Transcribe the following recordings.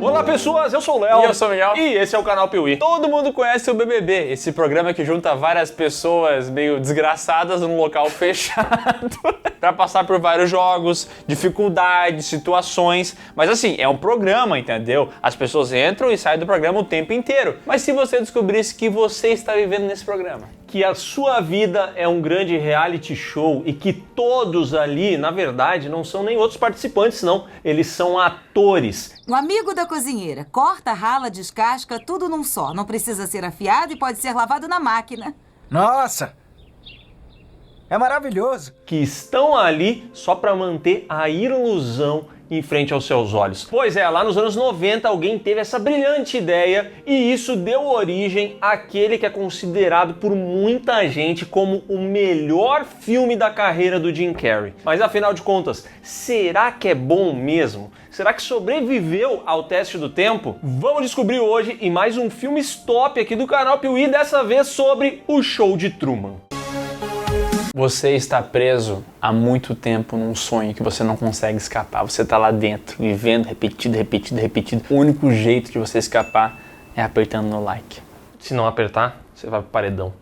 Olá pessoas, eu sou o Léo. E eu sou o Miguel. E esse é o canal Piuí. Todo mundo conhece o BBB, esse programa que junta várias pessoas meio desgraçadas num local fechado pra passar por vários jogos, dificuldades, situações. Mas assim, é um programa, entendeu? As pessoas entram e saem do programa o tempo inteiro. Mas se você descobrisse que você está vivendo nesse programa? Que a sua vida é um grande reality show e que todos ali, na verdade, não são nem outros participantes, não. Eles são atores. O amigo da cozinheira. Corta, rala, descasca, tudo num só. Não precisa ser afiado e pode ser lavado na máquina. Nossa! É maravilhoso! Que estão ali só para manter a ilusão em frente aos seus olhos. Pois é, lá nos anos 90 alguém teve essa brilhante ideia e isso deu origem àquele que é considerado por muita gente como o melhor filme da carreira do Jim Carrey. Mas afinal de contas, será que é bom mesmo? Será que sobreviveu ao teste do tempo? Vamos descobrir hoje em mais um filme stop aqui do canal Piuí, dessa vez sobre o Show de Truman. Você está preso há muito tempo num sonho que você não consegue escapar. Você está lá dentro, vivendo repetido. O único jeito de você escapar é apertando no like. Se não apertar, você vai pro paredão.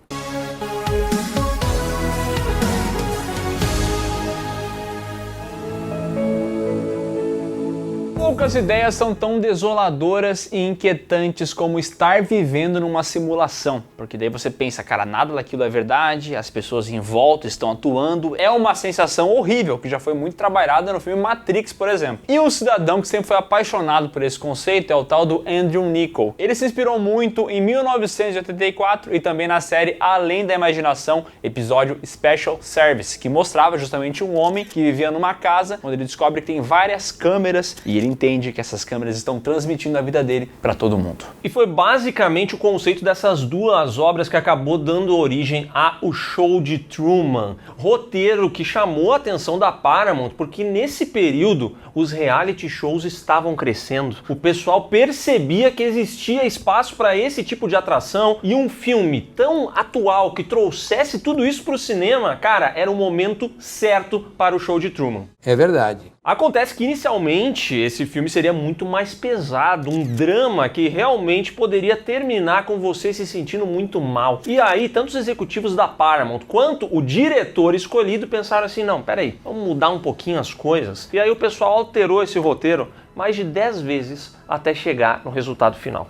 Poucas ideias são tão desoladoras e inquietantes como estar vivendo numa simulação, porque daí você pensa, cara, nada daquilo é verdade, as pessoas em volta estão atuando, é uma sensação horrível que já foi muito trabalhada no filme Matrix, por exemplo. E um cidadão que sempre foi apaixonado por esse conceito é o tal do Andrew Niccol. Ele se inspirou muito em 1984 e também na série Além da Imaginação, episódio Special Service, que mostrava justamente um homem que vivia numa casa onde ele descobre que tem várias câmeras e ele entende que essas câmeras estão transmitindo a vida dele para todo mundo. E foi basicamente o conceito dessas duas obras que acabou dando origem a O Show de Truman, roteiro que chamou a atenção da Paramount porque nesse período os reality shows estavam crescendo. O pessoal percebia que existia espaço para esse tipo de atração e um filme tão atual que trouxesse tudo isso para o cinema, cara, era o momento certo para o Show de Truman. É verdade. Acontece que inicialmente esse filme seria muito mais pesado, um drama que realmente poderia terminar com você se sentindo muito mal. E aí, tanto os executivos da Paramount quanto o diretor escolhido pensaram assim, não, peraí, vamos mudar um pouquinho as coisas. E aí o pessoal alterou esse roteiro mais de 10 vezes até chegar no resultado final.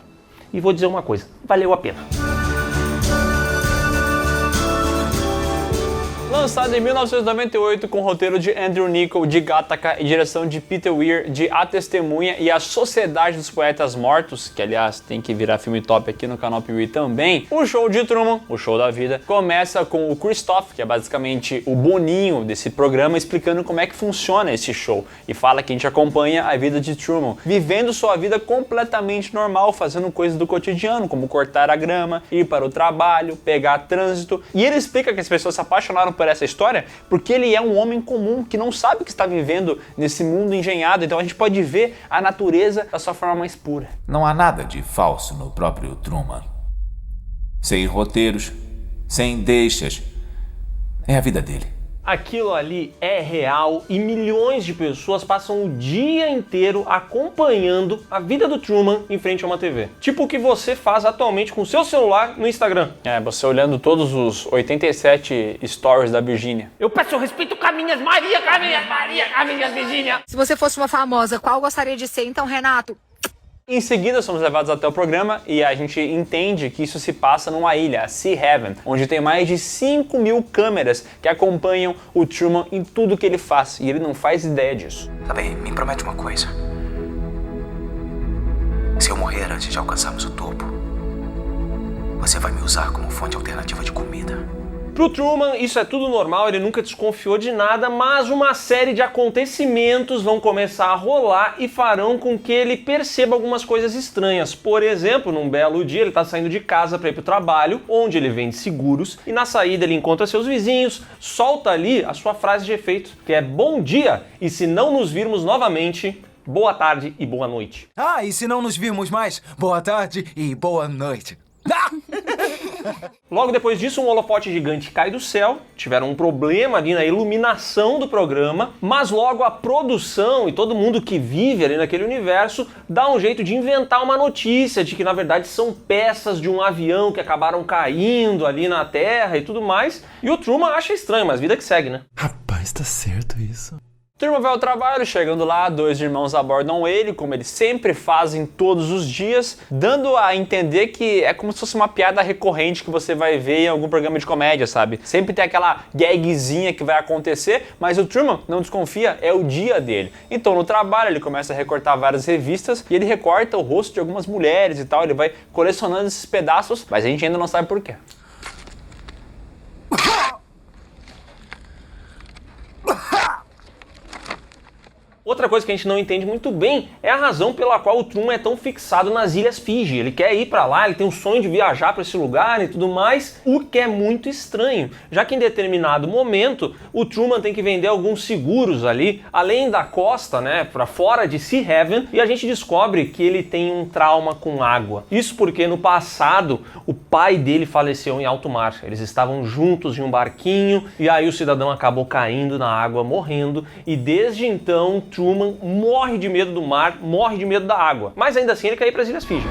E vou dizer uma coisa, valeu a pena. Lançado em 1998 com roteiro de Andrew Niccol, de Gattaca e direção de Peter Weir, de A Testemunha e A Sociedade dos Poetas Mortos, que aliás tem que virar filme top aqui no canal Piuí também, o Show de Truman, o show da vida, começa com o Christoph, que é basicamente o Boninho desse programa, explicando como é que funciona esse show e fala que a gente acompanha a vida de Truman, vivendo sua vida completamente normal, fazendo coisas do cotidiano, como cortar a grama, ir para o trabalho, pegar trânsito, e ele explica que as pessoas se apaixonaram por essa história porque ele é um homem comum que não sabe que está vivendo nesse mundo engenhado, então a gente pode ver a natureza da sua forma mais pura. Não há nada de falso no próprio Truman. Sem roteiros, sem deixas. É a vida dele. Aquilo ali é real e milhões de pessoas passam o dia inteiro acompanhando a vida do Truman em frente a uma TV. Tipo o que você faz atualmente com o seu celular no Instagram. É, você olhando todos os 87 stories da Virgínia. Eu peço respeito, Caminhas Maria, Virgínia. Se você fosse uma famosa, qual gostaria de ser então, Renato? Em seguida, somos levados até o programa e a gente entende que isso se passa numa ilha, a Sea Haven, onde tem mais de 5.000 câmeras que acompanham o Truman em tudo que ele faz, e ele não faz ideia disso. Tá bem, me promete uma coisa. Se eu morrer antes de alcançarmos o topo, você vai me usar como fonte alternativa de comida. Pro Truman, isso é tudo normal, ele nunca desconfiou de nada, mas uma série de acontecimentos vão começar a rolar e farão com que ele perceba algumas coisas estranhas. Por exemplo, num belo dia ele está saindo de casa para ir pro trabalho, onde ele vende seguros, e na saída ele encontra seus vizinhos, solta ali a sua frase de efeito, que é bom dia, e se não nos virmos novamente, boa tarde e boa noite. Ah, e se não nos virmos mais, boa tarde e boa noite. Logo depois disso, um holofote gigante cai do céu, tiveram um problema ali na iluminação do programa, mas logo a produção e todo mundo que vive ali naquele universo dá um jeito de inventar uma notícia de que na verdade são peças de um avião que acabaram caindo ali na Terra e tudo mais, e o Truman acha estranho, mas vida que segue, né? Rapaz, tá certo isso. Truman vai ao trabalho, chegando lá, dois irmãos abordam ele, como eles sempre fazem todos os dias, dando a entender que é como se fosse uma piada recorrente que você vai ver em algum programa de comédia, sabe? Sempre tem aquela gagzinha que vai acontecer, mas o Truman não desconfia, é o dia dele. Então no trabalho ele começa a recortar várias revistas e ele recorta o rosto de algumas mulheres e tal, ele vai colecionando esses pedaços, mas a gente ainda não sabe por quê. Outra coisa que a gente não entende muito bem é a razão pela qual o Truman é tão fixado nas Ilhas Fiji. Ele quer ir pra lá, ele tem um sonho de viajar para esse lugar e tudo mais, o que é muito estranho, já que em determinado momento o Truman tem que vender alguns seguros ali, além da costa, né, para fora de Sea Haven, e a gente descobre que ele tem um trauma com água. Isso porque no passado o pai dele faleceu em alto mar. Eles estavam juntos em um barquinho e aí o cidadão acabou caindo na água, morrendo, e desde então Truman morre de medo do mar, morre de medo da água. Mas ainda assim ele quer ir para as Ilhas Fiji.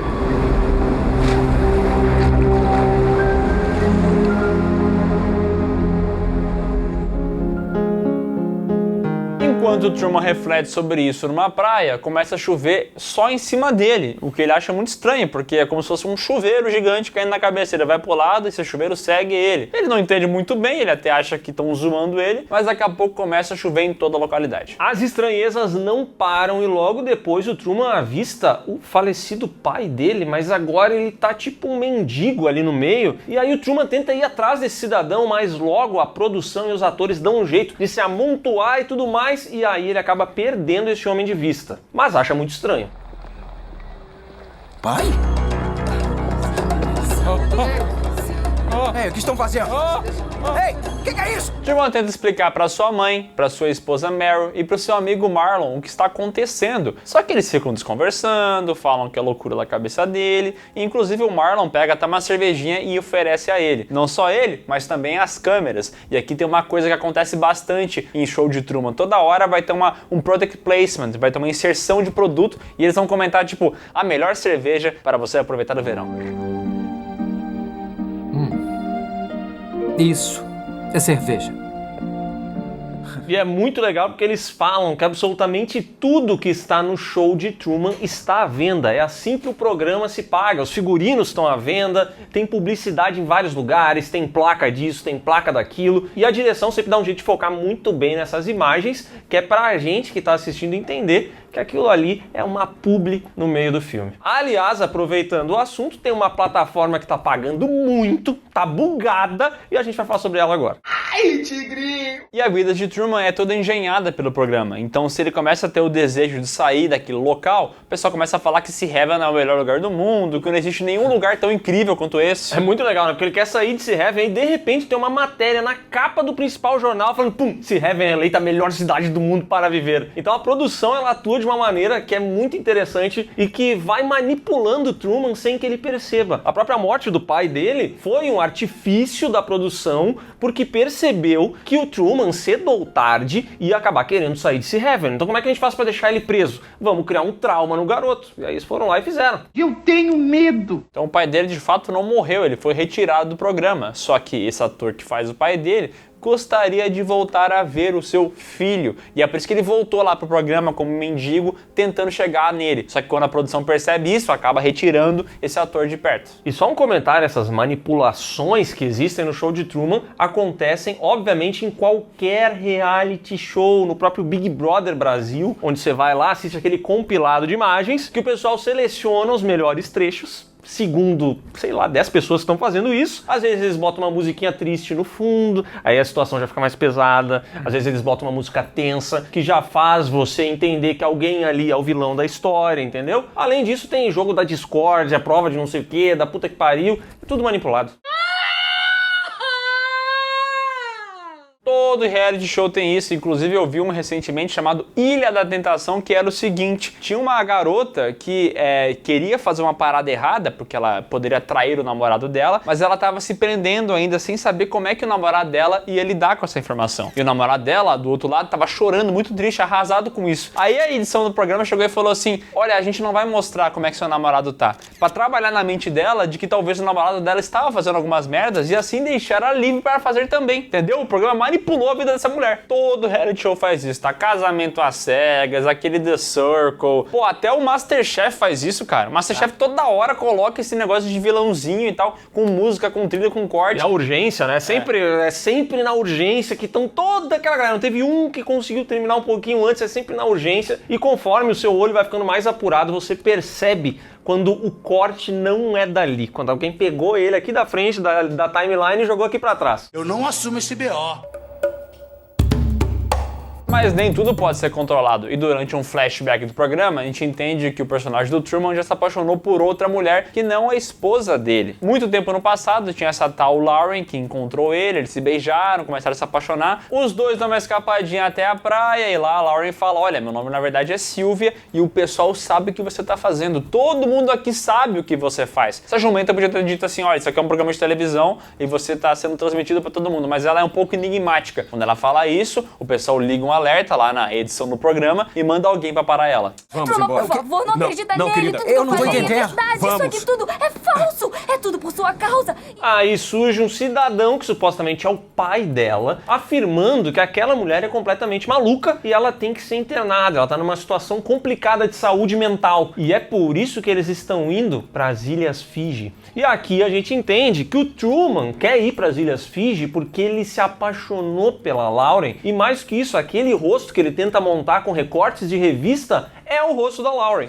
Enquanto o Truman reflete sobre isso numa praia, começa a chover só em cima dele, o que ele acha muito estranho, porque é como se fosse um chuveiro gigante caindo na cabeça. Ele vai pro lado e esse chuveiro segue ele. Ele não entende muito bem, ele até acha que estão zoando ele, mas daqui a pouco começa a chover em toda a localidade. As estranhezas não param e logo depois o Truman avista o falecido pai dele, mas agora ele tá tipo um mendigo ali no meio, e aí o Truman tenta ir atrás desse cidadão, mas logo a produção e os atores dão um jeito de se amontoar e tudo mais, e aí ele acaba perdendo esse homem de vista. Mas acha muito estranho. Pai? Ei, o que estão fazendo? Ei, o que é isso? Truman tenta explicar para sua mãe, para sua esposa Meryl e para o seu amigo Marlon o que está acontecendo. Só que eles ficam desconversando, falam que é loucura da cabeça dele, e inclusive o Marlon pega até uma cervejinha e oferece a ele. Não só ele, mas também as câmeras. E aqui tem uma coisa que acontece bastante em show de Truman. Toda hora vai ter um product placement, vai ter uma inserção de produto e eles vão comentar tipo, a melhor cerveja para você aproveitar o verão. Isso é cerveja. E é muito legal porque eles falam que absolutamente tudo que está no show de Truman está à venda. É assim que o programa se paga. Os figurinos estão à venda, tem publicidade em vários lugares, tem placa disso, tem placa daquilo. E a direção sempre dá um jeito de focar muito bem nessas imagens, que é pra gente que está assistindo entender que aquilo ali é uma publi no meio do filme. Aliás, aproveitando o assunto, tem uma plataforma que está pagando muito, tá bugada, e a gente vai falar sobre ela agora. Ai, tigrinho! E a vida de Truman é toda engenhada pelo programa, então se ele começa a ter o desejo de sair daquele local, o pessoal começa a falar que Sea Haven é o melhor lugar do mundo, que não existe nenhum lugar tão incrível quanto esse. É muito legal, né? Porque ele quer sair de Sea Haven e de repente tem uma matéria na capa do principal jornal falando, pum, Sea Haven é eleita a melhor cidade do mundo para viver. Então a produção, ela atua de uma maneira que é muito interessante e que vai manipulando Truman sem que ele perceba. A própria morte do pai dele foi um artifício da produção porque percebeu que o Truman, cedo ou tarde, ia acabar querendo sair de Sea Haven. Então como é que a gente faz para deixar ele preso? Vamos criar um trauma no garoto. E aí eles foram lá e fizeram. Eu tenho medo! Então o pai dele de fato não morreu, ele foi retirado do programa. Só que esse ator que faz o pai dele gostaria de voltar a ver o seu filho. E é por isso que ele voltou lá pro programa como mendigo, tentando chegar nele. Só que quando a produção percebe isso, acaba retirando esse ator de perto. E só um comentário, essas manipulações que existem no show de Truman acontecem, obviamente, em qualquer reality show, no próprio Big Brother Brasil, onde você vai lá, assiste aquele compilado de imagens, que o pessoal seleciona os melhores trechos, segundo, sei lá, 10 pessoas que estão fazendo isso. Às vezes eles botam uma musiquinha triste no fundo, aí a situação já fica mais pesada. Às vezes eles botam uma música tensa, que já faz você entender que alguém ali é o vilão da história, entendeu? Além disso, tem jogo da discórdia, prova de não sei o que, da puta que pariu, tudo manipulado. Todo reality show tem isso, inclusive eu vi uma recentemente chamado Ilha da Tentação, que era o seguinte, tinha uma garota que queria fazer uma parada errada, porque ela poderia trair o namorado dela, mas ela tava se prendendo ainda sem saber como é que o namorado dela ia lidar com essa informação. E o namorado dela, do outro lado, tava chorando, muito triste, arrasado com isso. Aí a edição do programa chegou e falou assim, olha, a gente não vai mostrar como é que seu namorado tá, pra trabalhar na mente dela de que talvez o namorado dela estava fazendo algumas merdas e assim deixar ela livre para fazer também, entendeu? O programa manipulou a vida dessa mulher. Todo reality show faz isso, tá? Casamento às cegas, aquele The Circle, pô, até o Masterchef faz isso, cara. O Masterchef toda hora coloca esse negócio de vilãozinho e tal, com música, com trilha, com corte. E a urgência, né? É sempre na urgência que estão toda aquela galera. Não teve um que conseguiu terminar um pouquinho antes, é sempre na urgência. E conforme o seu olho vai ficando mais apurado, você percebe quando o corte não é dali. Quando alguém pegou ele aqui da frente da timeline e jogou aqui pra trás. Eu não assumo esse BO. Mas nem tudo pode ser controlado, e durante um flashback do programa, a gente entende que o personagem do Truman já se apaixonou por outra mulher que não a esposa dele. Muito tempo no passado, tinha essa tal Lauren que encontrou ele, eles se beijaram, começaram a se apaixonar. Os dois dão uma escapadinha até a praia, e lá a Lauren fala, olha, meu nome na verdade é Sylvia, e o pessoal sabe o que você tá fazendo, todo mundo aqui sabe o que você faz. Essa jumenta podia ter dito assim, olha, isso aqui é um programa de televisão, e você tá sendo transmitido pra todo mundo, mas ela é um pouco enigmática. Quando ela fala isso, o pessoal liga um alerta lá na edição do programa e manda alguém pra parar ela. Vamos embora. Por favor, não acredita não, nele. querida, Tudo eu não que vou falei entender. É verdade. Vamos. Isso aqui tudo é falso. É tudo por sua causa. Aí surge um cidadão que supostamente é o pai dela, afirmando que aquela mulher é completamente maluca e ela tem que ser internada, ela tá numa situação complicada de saúde mental. E é por isso que eles estão indo para as Ilhas Fiji. E aqui a gente entende que o Truman quer ir para as Ilhas Fiji porque ele se apaixonou pela Lauren, e mais que isso, aquele rosto que ele tenta montar com recortes de revista é o rosto da Lauren.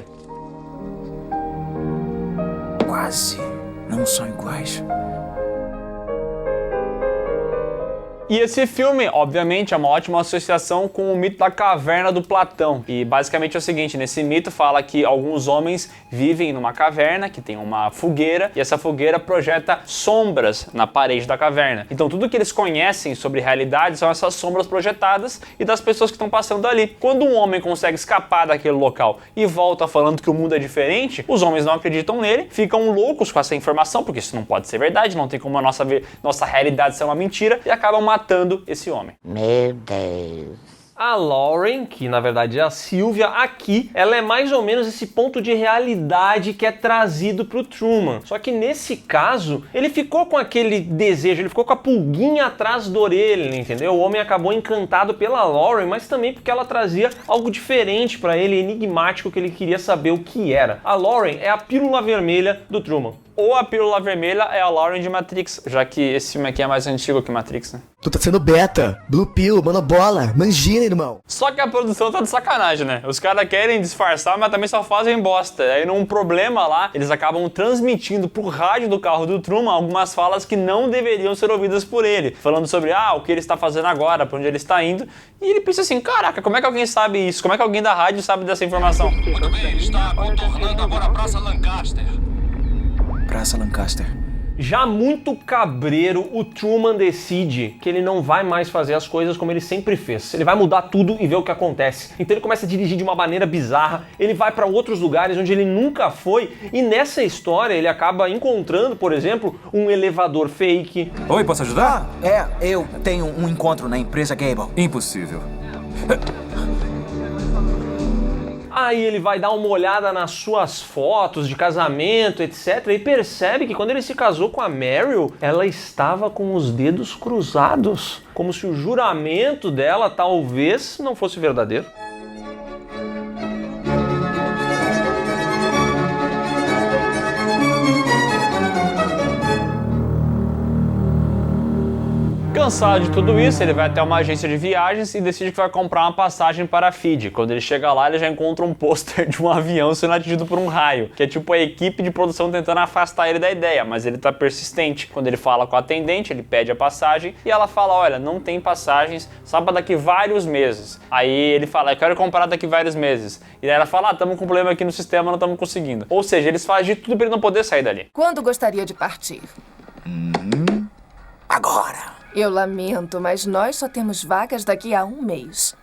Quase não são iguais. E esse filme, obviamente, é uma ótima associação com o mito da caverna do Platão. E basicamente é o seguinte, nesse mito fala que alguns homens vivem numa caverna, que tem uma fogueira, e essa fogueira projeta sombras na parede da caverna. Então tudo que eles conhecem sobre realidade são essas sombras projetadas e das pessoas que estão passando ali. Quando um homem consegue escapar daquele local e volta falando que o mundo é diferente, os homens não acreditam nele, ficam loucos com essa informação, porque isso não pode ser verdade, não tem como a nossa realidade ser uma mentira, e acabam matando esse homem. Meu Deus. A Lauren, que na verdade é a Sylvia, aqui, ela é mais ou menos esse ponto de realidade que é trazido pro Truman. Só que nesse caso, ele ficou com aquele desejo, ele ficou com a pulguinha atrás da orelha, entendeu? O homem acabou encantado pela Lauren, mas também porque ela trazia algo diferente pra ele, enigmático, que ele queria saber o que era. A Lauren é a pílula vermelha do Truman. Ou a pílula vermelha é a Lauren de Matrix, já que esse filme aqui é mais antigo que Matrix, né? Tu tá sendo beta, Blue Pill, Monobola, Mangina, irmão. Só que a produção tá de sacanagem, né? Os caras querem disfarçar, mas também só fazem bosta. Aí num problema lá, eles acabam transmitindo pro rádio do carro do Truman algumas falas que não deveriam ser ouvidas por ele. Falando sobre, o que ele está fazendo agora, pra onde ele está indo. E ele pensa assim, caraca, como é que alguém sabe isso? Como é que alguém da rádio sabe dessa informação? Muito bem, está contornando agora a Praça Lancaster. Praça Lancaster. Já muito cabreiro, o Truman decide que ele não vai mais fazer as coisas como ele sempre fez. Ele vai mudar tudo e ver o que acontece. Então ele começa a dirigir de uma maneira bizarra, ele vai para outros lugares onde ele nunca foi, e nessa história ele acaba encontrando, por exemplo, um elevador fake. Oi, posso ajudar? Eu tenho um encontro na empresa Gable. Impossível. Aí ele vai dar uma olhada nas suas fotos de casamento, etc. E percebe que quando ele se casou com a Meryl, ela estava com os dedos cruzados. Como se o juramento dela talvez não fosse verdadeiro. Cansado de tudo isso, ele vai até uma agência de viagens e decide que vai comprar uma passagem para a Fiji. Quando ele chega lá, ele já encontra um pôster de um avião sendo atingido por um raio, que é tipo a equipe de produção tentando afastar ele da ideia, mas ele tá persistente. Quando ele fala com a atendente, ele pede a passagem e ela fala, olha, não tem passagens, só para daqui vários meses. Aí ele fala, eu quero comprar daqui vários meses. E aí ela fala, estamos com um problema aqui no sistema, não estamos conseguindo. Ou seja, eles fazem de tudo para ele não poder sair dali. Quando gostaria de partir? Agora. Eu lamento, mas nós só temos vagas daqui a 1 mês.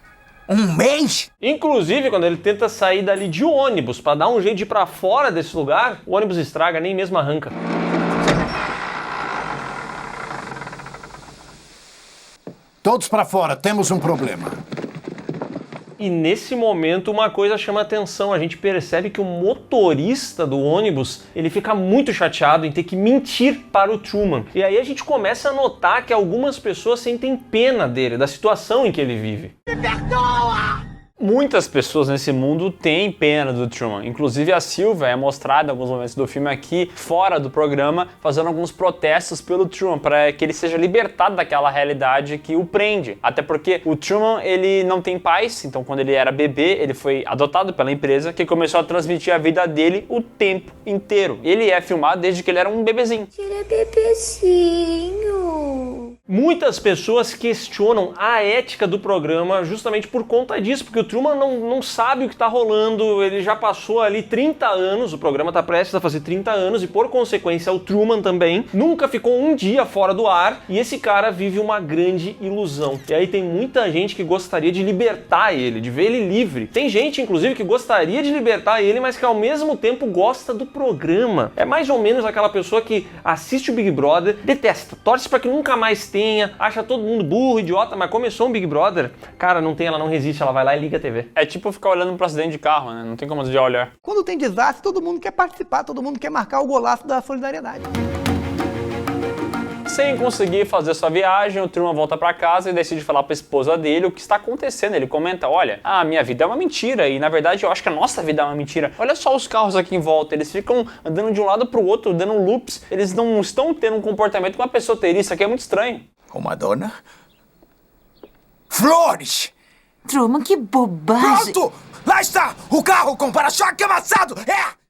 1 mês? Inclusive, quando ele tenta sair dali de ônibus pra dar um jeito de ir pra fora desse lugar, o ônibus estraga, nem mesmo arranca. Todos pra fora, temos um problema. E nesse momento uma coisa chama atenção, a gente percebe que o motorista do ônibus, ele fica muito chateado em ter que mentir para o Truman. E aí a gente começa a notar que algumas pessoas sentem pena dele, da situação em que ele vive. Me perdoa! Muitas pessoas nesse mundo têm pena do Truman. Inclusive a Silvia é mostrada em alguns momentos do filme aqui, fora do programa, fazendo alguns protestos pelo Truman, para que ele seja libertado daquela realidade que o prende. Até porque o Truman, ele não tem pais, então quando ele era bebê, ele foi adotado pela empresa, que começou a transmitir a vida dele o tempo inteiro. Ele é filmado desde que ele era um bebezinho. Ele é bebezinho. Muitas pessoas questionam a ética do programa justamente por conta disso, porque o Truman não sabe o que está rolando, ele já passou ali 30 anos, o programa está prestes a fazer 30 anos e por consequência o Truman também nunca ficou um dia fora do ar e esse cara vive uma grande ilusão. E aí tem muita gente que gostaria de libertar ele, de ver ele livre. Tem gente inclusive que gostaria de libertar ele, mas que ao mesmo tempo gosta do programa. É mais ou menos aquela pessoa que assiste o Big Brother, detesta, torce para que nunca mais tenha, acha todo mundo burro, idiota, mas começou um Big Brother, cara, não tem, ela não resiste, ela vai lá e liga a TV. É tipo ficar olhando para acidente de carro, né? Não tem como desviar o olhar. Quando tem desastre, todo mundo quer participar, todo mundo quer marcar o golaço da solidariedade. Sem conseguir fazer sua viagem, o Truman volta pra casa e decide falar pra esposa dele o que está acontecendo. Ele comenta, olha, minha vida é uma mentira e na verdade eu acho que a nossa vida é uma mentira. Olha só os carros aqui em volta, eles ficam andando de um lado pro outro, dando loops. Eles não estão tendo um comportamento que uma pessoa teria, isso aqui é muito estranho. Uma dona? Flores! Truman, que bobagem! Pronto! Lá está! O carro com para-choque amassado!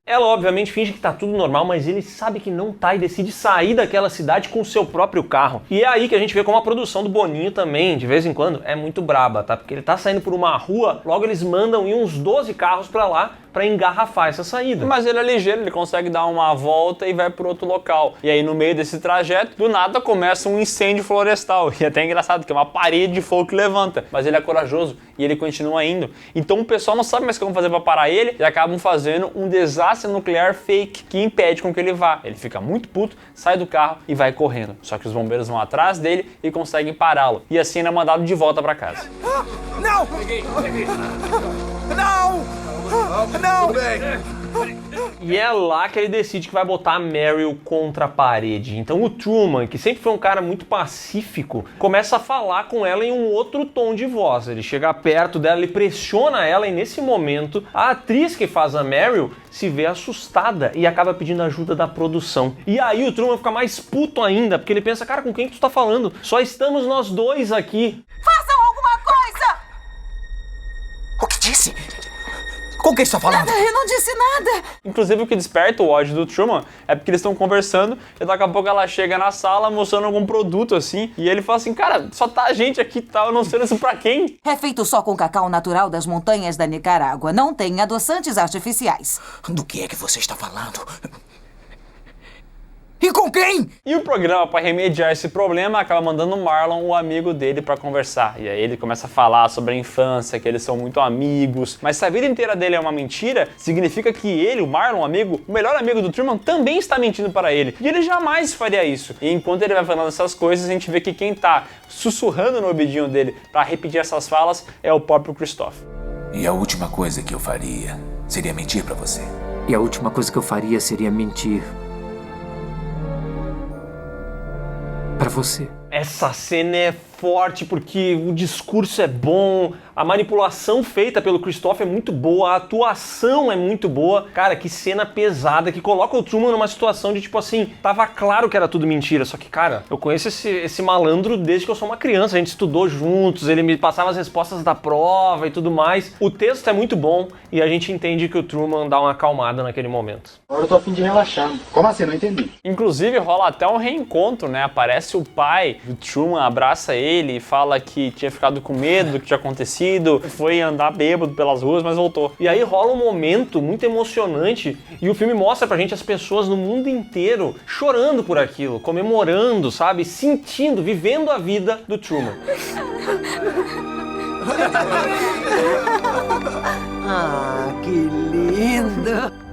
Ela obviamente finge que tá tudo normal, mas ele sabe que não tá e decide sair daquela cidade com o seu próprio carro. E é aí que a gente vê como a produção do Boninho também, de vez em quando, é muito braba, tá? Porque ele tá saindo por uma rua, logo eles mandam ir uns 12 carros pra lá pra engarrafar essa saída. Mas ele é ligeiro, ele consegue dar uma volta e vai para outro local. E aí no meio desse trajeto, do nada começa um incêndio florestal. E é até engraçado que é uma parede de fogo que levanta. Mas ele é corajoso e ele continua indo. Então o pessoal não sabe mais como fazer para parar ele e acabam fazendo um desastre nuclear fake que impede com que ele vá. Ele fica muito puto, sai do carro e vai correndo. Só que os bombeiros vão atrás dele e conseguem pará-lo. E assim ele é mandado de volta para casa. Não! Não! Não! E é lá que ele decide que vai botar a Meryl contra a parede. Então o Truman, que sempre foi um cara muito pacífico, começa a falar com ela em um outro tom de voz. Ele chega perto dela, ele pressiona ela e nesse momento a atriz que faz a Meryl se vê assustada e acaba pedindo ajuda da produção. E aí o Truman fica mais puto ainda, porque ele pensa, cara, com quem que tu tá falando? Só estamos nós dois aqui. Façam alguma coisa! O que disse? Com quem está falando? Nada, eu não disse nada. Inclusive o que desperta o ódio do Truman é porque eles estão conversando e daqui a pouco ela chega na sala mostrando algum produto assim e ele fala assim, cara, só tá a gente aqui e tal, eu não sei isso pra quem. É feito só com cacau natural das montanhas da Nicarágua, não tem adoçantes artificiais. Do que é que você está falando? E com quem? E o programa, para remediar esse problema, acaba mandando o Marlon, o amigo dele, para conversar. E aí ele começa a falar sobre a infância, que eles são muito amigos. Mas se a vida inteira dele é uma mentira, significa que ele, o Marlon, o amigo, o melhor amigo do Truman, também está mentindo para ele. E ele jamais faria isso. E enquanto ele vai falando essas coisas, a gente vê que quem tá sussurrando no ouvidinho dele para repetir essas falas é o próprio Christoph. E a última coisa que eu faria seria mentir para você. E a última coisa que eu faria seria mentir pra você. Essa cena é forte porque o discurso é bom, a manipulação feita pelo Christoph é muito boa, a atuação é muito boa. Cara, que cena pesada, que coloca o Truman numa situação de tipo assim, tava claro que era tudo mentira, só que, cara, eu conheço esse malandro desde que eu sou uma criança, a gente estudou juntos, ele me passava as respostas da prova e tudo mais. O texto é muito bom e a gente entende que o Truman dá uma acalmada naquele momento. Agora eu tô a fim de relaxar. Como assim? Não entendi. Inclusive rola até um reencontro, né? Aparece o pai do Truman, abraça ele ele e fala que tinha ficado com medo do que tinha acontecido, foi andar bêbado pelas ruas, mas voltou. E aí rola um momento muito emocionante e o filme mostra pra gente as pessoas no mundo inteiro chorando por aquilo, comemorando, sabe? Sentindo, vivendo a vida do Truman. Ah, que lindo!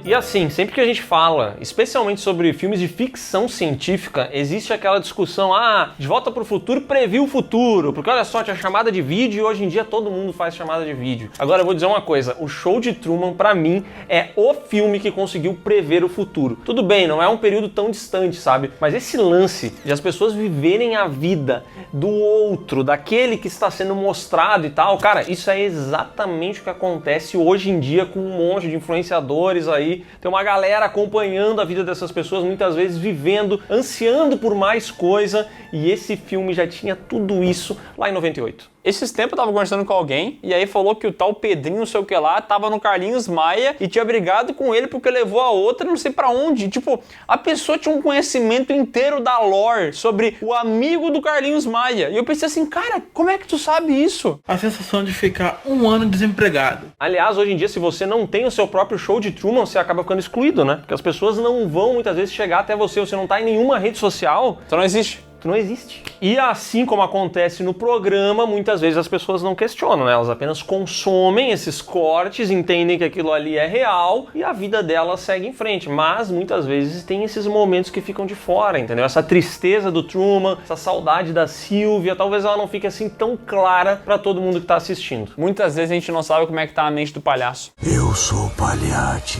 E assim, sempre que a gente fala, especialmente sobre filmes de ficção científica, existe aquela discussão, De Volta para o Futuro previu o futuro, porque olha só, tinha chamada de vídeo e hoje em dia todo mundo faz chamada de vídeo. Agora eu vou dizer uma coisa, o Show de Truman, pra mim, é o filme que conseguiu prever o futuro. Tudo bem, não é um período tão distante, sabe? Mas esse lance de as pessoas viverem a vida do outro, daquele que está sendo mostrado e tal, cara, isso é exatamente o que acontece hoje em dia com um monte de influenciadores aí. Tem uma galera acompanhando a vida dessas pessoas, muitas vezes vivendo, ansiando por mais coisa, e esse filme já tinha tudo isso lá em 98. Esses tempos eu tava conversando com alguém e aí falou que o tal Pedrinho, não sei o que lá, tava no Carlinhos Maia e tinha brigado com ele porque levou a outra não sei pra onde. Tipo, a pessoa tinha um conhecimento inteiro da lore sobre o amigo do Carlinhos Maia. E eu pensei assim, cara, como é que tu sabe isso? A sensação de ficar um ano desempregado. Aliás, hoje em dia, se você não tem o seu próprio show de Truman, você acaba ficando excluído, né? Porque as pessoas não vão muitas vezes chegar até você não tá em nenhuma rede social. Então não existe. Não existe. E assim como acontece no programa, muitas vezes as pessoas não questionam, né? Elas apenas consomem esses cortes, entendem que aquilo ali é real e a vida delas segue em frente. Mas muitas vezes tem esses momentos que ficam de fora, entendeu? Essa tristeza do Truman, essa saudade da Sylvia, talvez ela não fique assim tão clara pra todo mundo que tá assistindo. Muitas vezes a gente não sabe como é que tá a mente do palhaço. Eu sou o Palhate.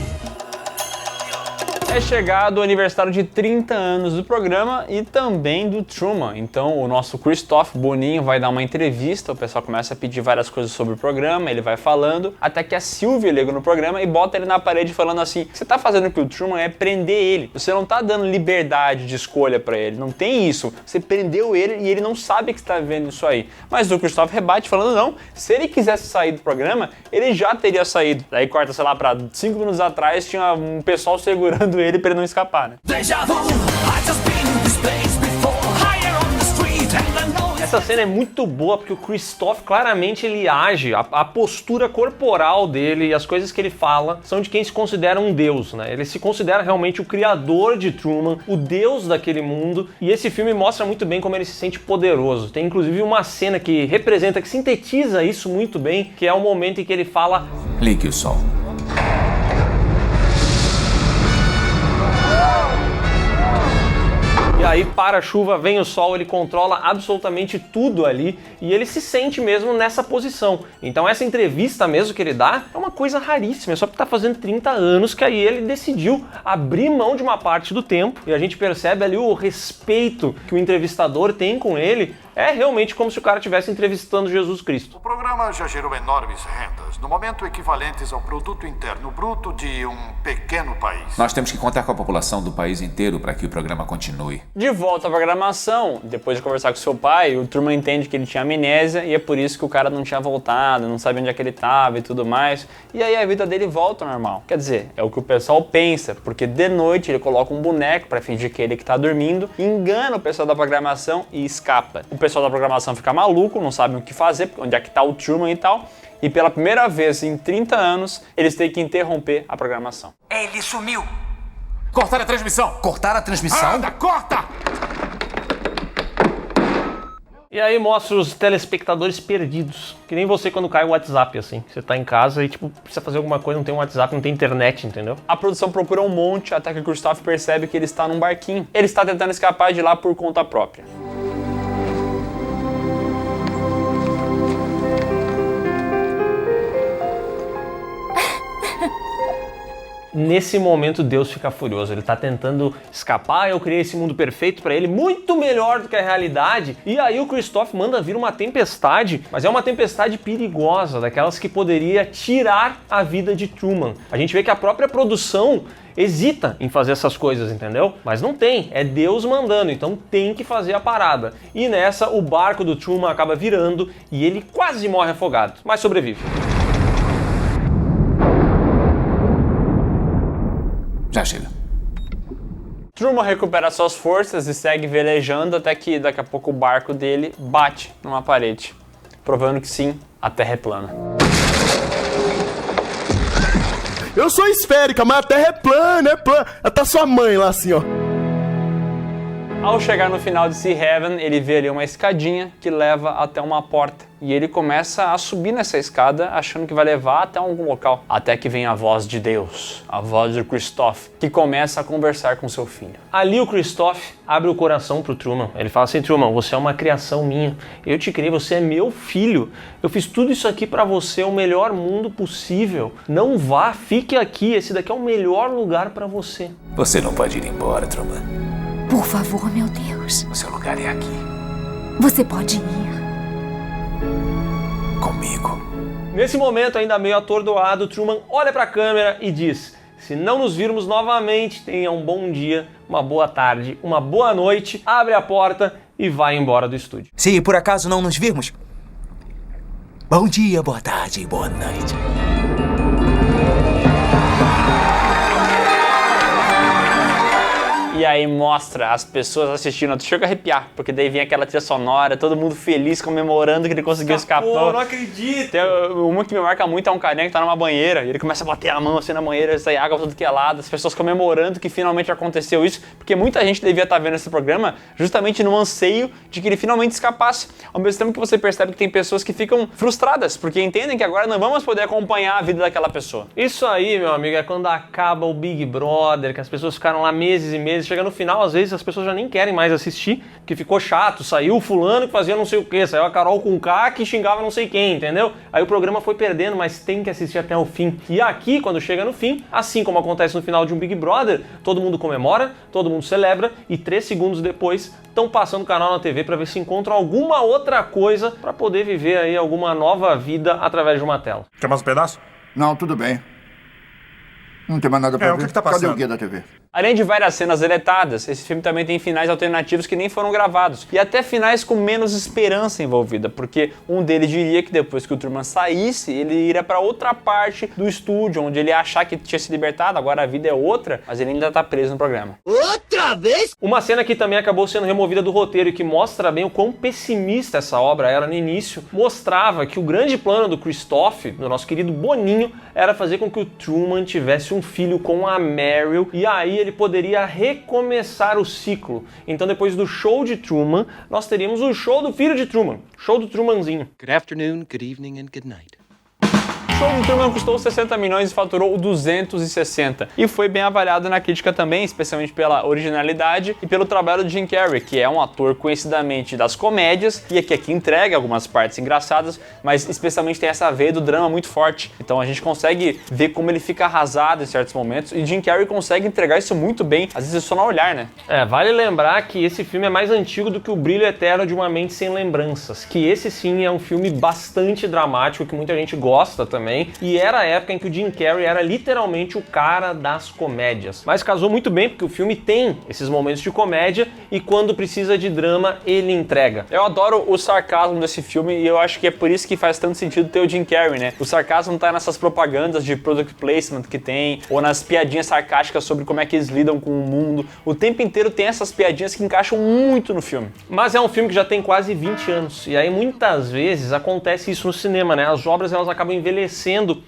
É chegado o aniversário de 30 anos do programa e também do Truman. Então o nosso Christoph Boninho vai dar uma entrevista, o pessoal começa a pedir várias coisas sobre o programa, ele vai falando, até que a Sylvia liga no programa e bota ele na parede falando assim, você tá fazendo o que o Truman é prender ele, você não tá dando liberdade de escolha pra ele, não tem isso, você prendeu ele e ele não sabe que você tá vivendo isso aí. Mas o Christoph rebate falando não, se ele quisesse sair do programa, ele já teria saído. Daí corta, sei lá, pra 5 minutos atrás tinha um pessoal segurando ele pra ele não escapar, né? Essa cena é muito boa porque o Christoph claramente ele age, a postura corporal dele e as coisas que ele fala são de quem se considera um deus, né? Ele se considera realmente o criador de Truman, o deus daquele mundo, e esse filme mostra muito bem como ele se sente poderoso. Tem inclusive uma cena que representa, que sintetiza isso muito bem, que é o momento em que ele fala: ligue o sol. E aí para a chuva, vem o sol, ele controla absolutamente tudo ali e ele se sente mesmo nessa posição. Então essa entrevista mesmo que ele dá é uma coisa raríssima, é só porque tá fazendo 30 anos que aí ele decidiu abrir mão de uma parte do tempo e a gente percebe ali o respeito que o entrevistador tem com ele. É realmente como se o cara estivesse entrevistando Jesus Cristo. O programa já gerou enormes rendas, no momento equivalentes ao produto interno bruto de um pequeno país. Nós temos que contar com a população do país inteiro para que o programa continue. De volta à programação, depois de conversar com seu pai, o Truman entende que ele tinha amnésia e é por isso que o cara não tinha voltado, não sabia onde é que ele estava e tudo mais. E aí a vida dele volta ao normal. Quer dizer, é o que o pessoal pensa, porque de noite ele coloca um boneco para fingir que ele que tá dormindo, engana o pessoal da programação e escapa. O pessoal da programação fica maluco, não sabe o que fazer, onde é que tá o Truman e tal. E pela primeira vez em 30 anos, eles têm que interromper a programação. Ele sumiu! Cortar a transmissão! Cortar a transmissão? Anda, corta! E aí mostra os telespectadores perdidos. Que nem você quando cai o WhatsApp, assim. Você tá em casa e, tipo, precisa fazer alguma coisa, não tem WhatsApp, não tem internet, entendeu? A produção procura um monte até que o Christoph percebe que ele está num barquinho. Ele está tentando escapar de lá por conta própria. Nesse momento Deus fica furioso, ele tá tentando escapar, eu criei esse mundo perfeito pra ele, muito melhor do que a realidade, e aí o Christoph manda vir uma tempestade, mas é uma tempestade perigosa, daquelas que poderia tirar a vida de Truman. A gente vê que a própria produção hesita em fazer essas coisas, entendeu? Mas não tem, é Deus mandando, então tem que fazer a parada. E nessa, o barco do Truman acaba virando e ele quase morre afogado, mas sobrevive. Já chega. Truman recupera suas forças e segue velejando até que daqui a pouco o barco dele bate numa parede, provando que sim, a Terra é plana. Eu sou esférica, mas a Terra é plana, Tá sua mãe lá assim, ó. Ao chegar no final de Sea Heaven, ele vê ali uma escadinha que leva até uma porta. E ele começa a subir nessa escada, achando que vai levar até algum local. Até que vem a voz de Deus, a voz de Christoph, que começa a conversar com seu filho. Ali o Christoph abre o coração pro Truman. Ele fala assim: Truman, você é uma criação minha. Eu te criei, você é meu filho. Eu fiz tudo isso aqui pra você, o melhor mundo possível. Não vá, fique aqui. Esse daqui é o melhor lugar pra você. Você não pode ir embora, Truman. Por favor, meu Deus. O seu lugar é aqui. Você pode ir. Comigo. Nesse momento, ainda meio atordoado, Truman olha pra câmera e diz: se não nos virmos novamente, tenha um bom dia, uma boa tarde, uma boa noite, abre a porta e vai embora do estúdio. Se por acaso não nos virmos, bom dia, boa tarde e boa noite. E aí mostra as pessoas assistindo, tu chega a arrepiar, porque daí vem aquela trilha sonora, todo mundo feliz, comemorando que ele conseguiu escapar. Não acredito! Tem uma que me marca muito é um carinha que tá numa banheira, e ele começa a bater a mão assim na banheira, sai água tudo que é lado, as pessoas comemorando que finalmente aconteceu isso, porque muita gente devia estar vendo esse programa justamente no anseio de que ele finalmente escapasse. Ao mesmo tempo que você percebe que tem pessoas que ficam frustradas, porque entendem que agora não vamos poder acompanhar a vida daquela pessoa. Isso aí, meu amigo, é quando acaba o Big Brother, que as pessoas ficaram lá meses e meses, chega no final, às vezes as pessoas já nem querem mais assistir, que ficou chato, saiu o fulano que fazia não sei o que, saiu a Carol com K que xingava não sei quem, entendeu? Aí o programa foi perdendo, mas tem que assistir até o fim. E aqui, quando chega no fim, assim como acontece no final de um Big Brother, todo mundo comemora, todo mundo celebra e 3 segundos depois estão passando o canal na TV para ver se encontram alguma outra coisa para poder viver aí alguma nova vida através de uma tela. Quer mais um pedaço? Não, tudo bem. Não tem mais nada pra ver. O que tá passando? Cadê o guia da TV? Além de várias cenas deletadas, esse filme também tem finais alternativos que nem foram gravados. E até finais com menos esperança envolvida, porque um deles diria que depois que o Truman saísse, ele iria para outra parte do estúdio, onde ele ia achar que tinha se libertado, agora a vida é outra, mas ele ainda tá preso no programa. Outra vez? Uma cena que também acabou sendo removida do roteiro e que mostra bem o quão pessimista essa obra era no início, mostrava que o grande plano do Christoph, do nosso querido Boninho, era fazer com que o Truman tivesse um filho com a Meryl, e aí ele poderia recomeçar o ciclo. Então depois do show de Truman, nós teríamos o show do filho de Truman, show do Trumanzinho. Good afternoon, good evening and good night. O show do Truman custou 60 milhões e faturou 260. E foi bem avaliado na crítica também, especialmente pela originalidade e pelo trabalho de Jim Carrey, que é um ator conhecidamente das comédias e aqui entrega algumas partes engraçadas, mas especialmente tem essa veia do drama muito forte. Então a gente consegue ver como ele fica arrasado em certos momentos e Jim Carrey consegue entregar isso muito bem, às vezes só no olhar, né? Vale lembrar que esse filme é mais antigo do que O Brilho Eterno de uma Mente Sem Lembranças, que esse sim é um filme bastante dramático, que muita gente gosta também. E era a época em que o Jim Carrey era literalmente o cara das comédias. Mas casou muito bem, porque o filme tem esses momentos de comédia e quando precisa de drama, ele entrega. Eu adoro o sarcasmo desse filme e eu acho que é por isso que faz tanto sentido ter o Jim Carrey, né? O sarcasmo tá nessas propagandas de product placement que tem, ou nas piadinhas sarcásticas sobre como é que eles lidam com o mundo. O tempo inteiro tem essas piadinhas que encaixam muito no filme. Mas é um filme que já tem quase 20 anos. E aí muitas vezes acontece isso no cinema, né? As obras elas acabam envelhecendo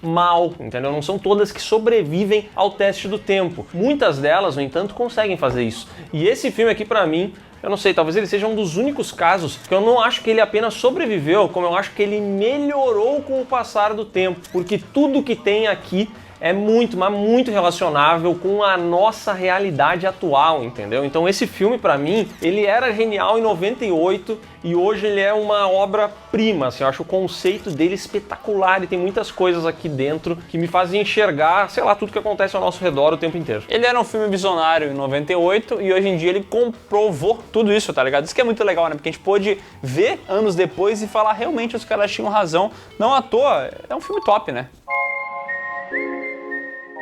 mal, entendeu? Não são todas que sobrevivem ao teste do tempo. Muitas delas, no entanto, conseguem fazer isso. E esse filme aqui, pra mim, eu não sei, talvez ele seja um dos únicos casos que eu não acho que ele apenas sobreviveu, como eu acho que ele melhorou com o passar do tempo. Porque tudo que tem aqui é muito, mas muito relacionável com a nossa realidade atual, entendeu? Então esse filme, pra mim, ele era genial em 98 e hoje ele é uma obra-prima, assim, eu acho o conceito dele espetacular e tem muitas coisas aqui dentro que me fazem enxergar, sei lá, tudo que acontece ao nosso redor o tempo inteiro. Ele era um filme visionário em 98 e hoje em dia ele comprovou tudo isso, tá ligado? Isso que é muito legal, né? Porque a gente pôde ver anos depois e falar realmente os caras tinham razão. Não à toa, é um filme top, né?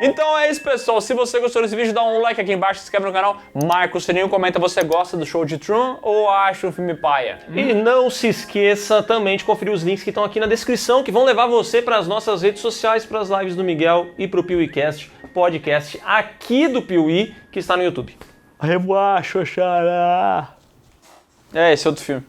Então é isso, pessoal. Se você gostou desse vídeo, dá um like aqui embaixo, se inscreve no canal, marca o sininho, comenta você gosta do show de Truman ou acha o filme paia. E não se esqueça também de conferir os links que estão aqui na descrição, que vão levar você para as nossas redes sociais, para as lives do Miguel e para o PeeWeeCast, podcast aqui do Piuí, que está no YouTube. Revoar, Xoxará. É, esse é outro filme.